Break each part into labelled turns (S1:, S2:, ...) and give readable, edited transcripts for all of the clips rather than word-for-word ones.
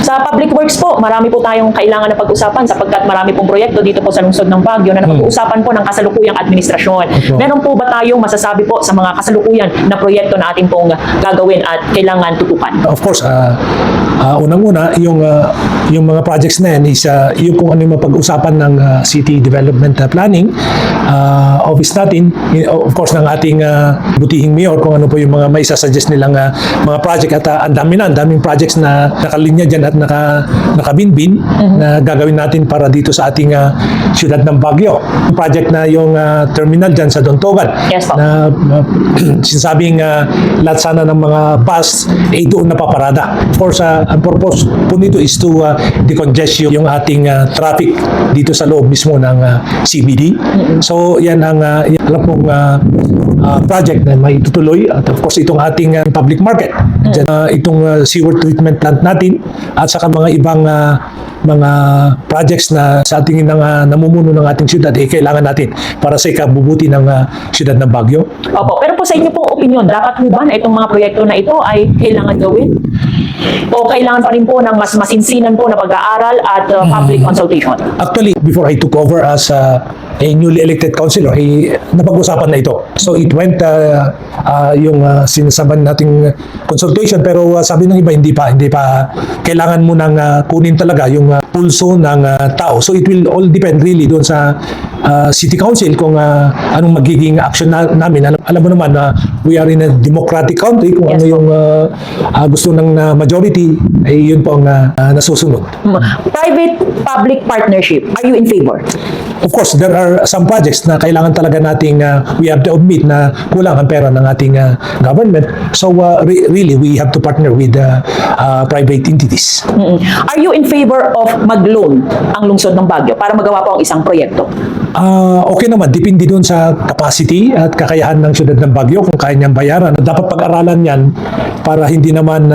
S1: Sa public works po, marami po tayong kailangan na pag-usapan sapagkat marami pong proyekto dito po sa lungsod ng Baguio na napag-uusapan po ng kasalukuyang administrasyon. Meron po ba tayong masasabi po sa mga kasalukuyan na proyekto na ating pong gagawin at kailangan tutupan?
S2: Of course, unang-una, yung mga projects na yan is yung kung ano yung mapag-usapan ng city development planning office natin, of course, ng ating butihing mayor, kung ano po yung mga may suggest nilang mga project at ang daming projects na nakalinya dyan at nakabinbin na gagawin natin para dito sa ating siyudad ng Baguio. Project na yung terminal dyan sa Dontogan.
S1: Yes, po.
S2: Na sinasabing lahat sana ng mga bus ay doon na paparada. Of course, ang purpose po nito is to decongest yung ating traffic dito sa loob mismo ng CBD. So yan ang alam pong project na may tutuloy at of course itong ating public market. Dyan, itong sewer treatment plant natin at saka mga ibang mga projects na sa ating namumuno ng ating syudad kailangan natin para sa ikabubuti ng syudad ng Baguio.
S1: Opo, pero po sa inyo pong opinion, dapat po ba na itong mga proyekto na ito ay kailangan gawin? O kailangan pa rin po ng mas masinsinan po na pag-aaral at public consultation?
S2: Actually, before I took over as a newly elected councilor, napag-usapan na ito. So it went yung sinasaban nating consultation, pero sabi ng iba, hindi pa kailangan mo nang kunin talaga yung pulso ng tao. So it will all depend really doon sa city council kung anong magiging action namin. Alam mo naman na we are in a democratic country, kung ano yung gusto ng majority, ay yun po ang nasusunod.
S1: Private-public partnership, are you in favor?
S2: Of course, there are some projects na kailangan talaga nating we have to admit na kulang ang pera ng ating government. So really, we have to partner with private entities.
S1: Are you in favor of mag-loan ang lungsod ng Baguio para magawa po ang isang proyekto?
S2: Okay naman, depende doon sa capacity at kakayahan ng syudad ng Baguio kung kaya niyang bayaran. Dapat pag-aralan yan para hindi naman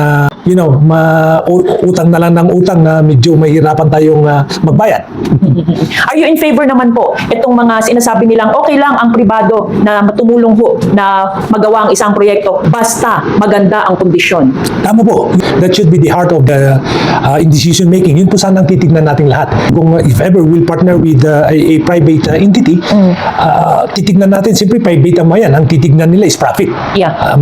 S2: utang na lang ng utang na medyo mahirapan tayong magbayad.
S1: Are you in favor naman po itong mga sinasabi nilang okay lang ang pribado na tumulong ho na magawa ang isang proyekto basta maganda ang kondisyon?
S2: Tama po. That should be the heart of the in decision making. Yun po sana ang titignan nating lahat. Kung if ever we'll partner with a private entity, titignan natin, siyempre private ang mayan. Ang titignan nila is profit.
S1: Yeah.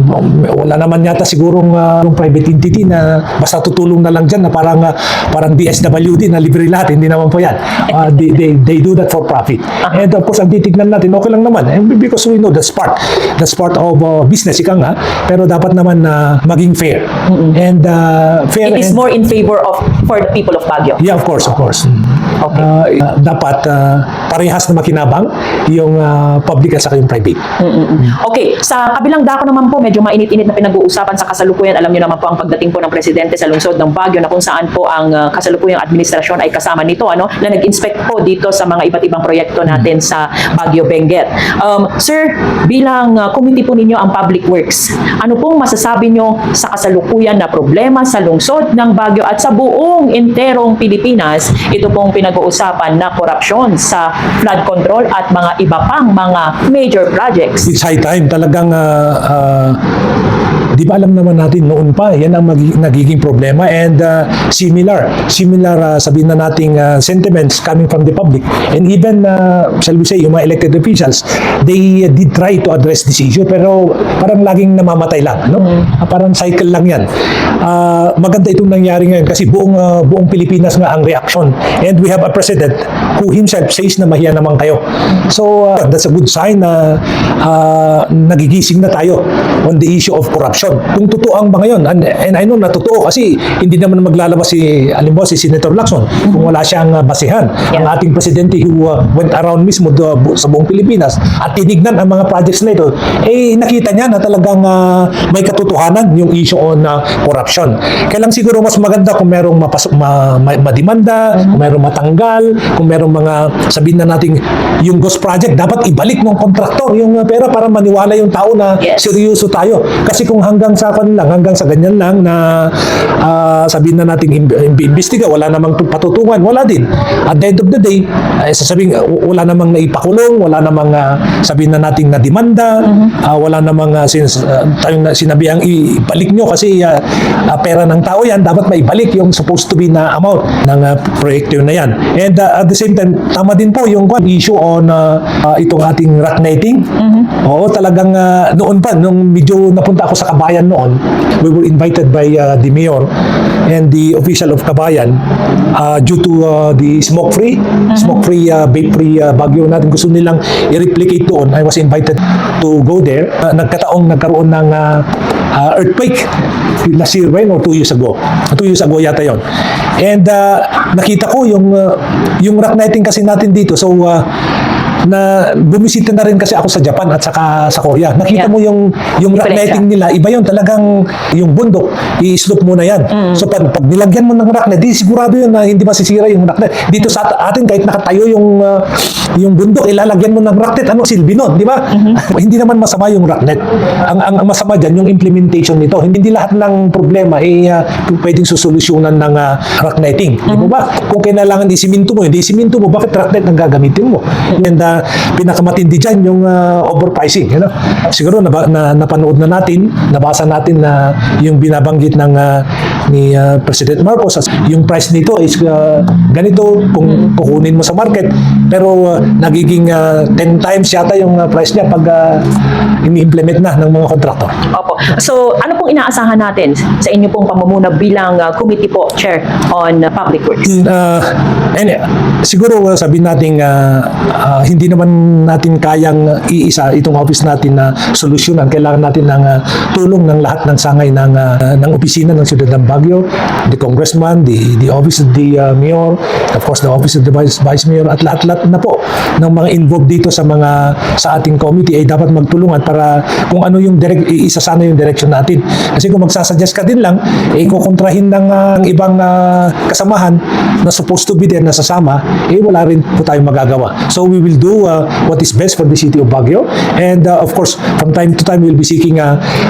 S2: Wala naman yata sigurong private entity na basta tutulong na lang dyan na parang DSWD na libre lahat. Hindi naman po yan. They do that for profit. And of course, ang titignan natin, okay lang naman. Because we know that's part of business, ika nga. Pero dapat naman maging fair. And fair.
S1: It is more in favor of for the people of Baguio.
S2: Yeah, of course.
S1: Okay.
S2: Dapat parehas na makinabang yung public at saka yung private.
S1: Okay, sa kabilang dako naman po, medyo mainit-init na pinag-uusapan sa kasalukuyan. Alam niyo naman po ang pagdating po ng presidente sa lungsod ng Baguio na kung saan po ang kasalukuyang administrasyon ay kasama nito, na nag-inspect po dito sa mga iba't ibang proyekto natin sa Baguio Benguet. Sir, bilang committee po ninyo ang Public Works, ano pong masasabi nyo sa kasalukuyan na problema sa lungsod ng Baguio at sa buong enterong Pilipinas, ito pong pinag-uusapan na korupsyon sa flood control at mga iba pang mga major projects?
S2: It's high time talagang di ba alam naman natin noon pa, yan ang nagiging problema and similar sabihin na nating sentiments coming from the public and even shall we say yung mga elected officials, they did try to address this issue pero parang laging namamatay lang, no? Parang cycle lang yan. Maganda itong nangyari ngayon kasi buong Pilipinas nga ang reaction and we have a president who himself says na mahiya naman kayo. So that's a good sign na nagigising na tayo on the issue of corruption. Kung totoo ang ba ngayon, and I know na totoo kasi hindi naman maglalabas si Senator Lacson kung wala siyang basihan. Ang ating presidente who went around mismo sa buong Pilipinas at tinignan ang mga projects na ito, nakita niya na talagang may katotohanan yung issue on corruption. Kaya lang siguro mas maganda kung merong madimanda, kung merong matanggal, kung merong mga sabihin na natin yung ghost project, dapat ibalik ng kontraktor yung pera para maniwala yung tao na seryoso tayo. Kasi kung hanggang sa ganyan lang na sabihin na nating imbestiga, wala namang patutungan, wala din. At the end of the day, sasabihin wala namang naipakulong, wala namang sabihin na nating na demanda, wala namang sinabihang ibalik nyo kasi pera ng tao yan, dapat maibalik yung supposed to be na amount ng proyekto na yan. And at the same time, tama din po yung issue on itong ating rock netting. Oo, talagang noon pa, nung medyo napunta ako sa Kabayan noon, we were invited by the mayor and the official of Kabayan due to the smoke-free, vape-free Baguio natin. Gusto nilang i-replicate doon. I was invited to go there. Nagkaroon ng earthquake last year, or 2 years ago. 2 years ago yata yon. And nakita ko yung rock netting kasi natin dito. So, na bumisita na rin kasi ako sa Japan at saka sa Korea. Nakita mo yung rock netting nila, iba yun talagang yung bundok, i-slope mo na yan. So pag nilagyan mo ng rock net, di sigurado yun na hindi masisira yung rock net. Dito sa atin kahit nakatayo yung bundok, ilalagyan mo ng rock net, ano silbi nun, di ba? Hindi naman masama yung rock net. Ang masama dyan, yung implementation nito. Hindi lahat ng problema pwedeng susolusyonan ng rock netting. Di ba? Kung kailangan isiminto mo, bakit rock net ang gagamitin mo? And pinakamatindi dyan yung overpricing. You know? Siguro napanood na natin, nabasa natin na yung binabanggit ni President Marcos, yung price nito is ganito kung kukunin mo sa market, pero nagiging 10 times yata yung price niya pag ini-implement na ng mga kontraktor.
S1: Opo. So, ano pong inaasahan natin sa inyo pong pamumuno bilang committee po, Chair, on Public Works?
S2: Siguro sabihin natin hindi naman natin kayang iisa itong office natin na solusyonan. Kailangan natin ng tulong ng lahat ng sangay ng opisina ng Siyudad ng Baguio, the congressman, the office of the mayor, of course the office of the vice mayor, at lahat-lahat na po ng mga involved dito sa ating committee ay dapat magtulungan para kung ano yung isa sana yung direction natin. Kasi kung magsasuggest ka din lang, kukontrahin ng ibang kasamahan na supposed to be there na sasama, wala rin po tayong magagawa. So we will do what is best for the city of Baguio, and of course from time to time we'll be seeking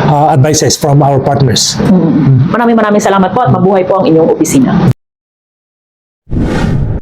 S2: advices from our partners.
S1: Maraming salamat po at mabuhay po ang inyong opisina.